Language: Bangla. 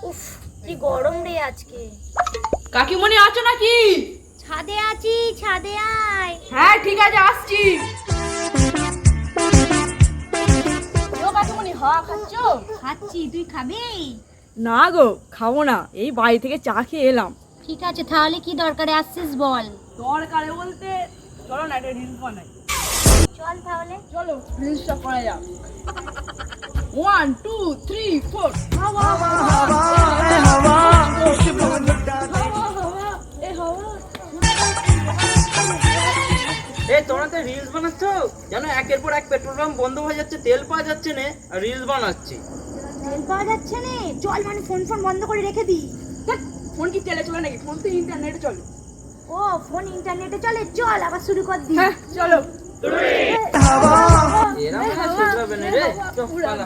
উফ, কি গরম রে আজকে। কাকিমণি আছো নাকি? ছাদে আছি, ছাদে আয়। হ্যাঁ ঠিক আছে, আসছি। ও কাকিমণি, হাওয়া খাচ্ছো? খাচ্ছি, তুই খাবি? না গো, খাবো না, এই বাড়ি থেকে চা খেয়ে এলাম। ঠিক আছে, তাহলে কি দরকারে আসছিস বল। দরকারে বলতে চলো না একটা রিলস বানাই। চল তাহলে। চলো রিলসটা করা যাক। 1 2 3 4 হাওয়া হাওয়া এ হাওয়া এ হাওয়া। এই তোমরা তো রিলস বানাচ্ছ, যেন একের পর এক পেট্রোল পাম্প বন্ধ হয়ে যাচ্ছে, তেল পাওয়া যাচ্ছে না, আর রিলস বানাচ্ছি। তেল পাওয়া যাচ্ছে না, চল মানে ফোন বন্ধ করে রেখে দি। ফোন কি তেলে চলে নাকি? ফোন তো ইন্টারনেটে চলে। ও, ফোন ইন্টারনেটে চলে, চল আবার শুরু কর দি। হ্যাঁ চলো। এরা মানে শুধরাবে না রে, চল পালা।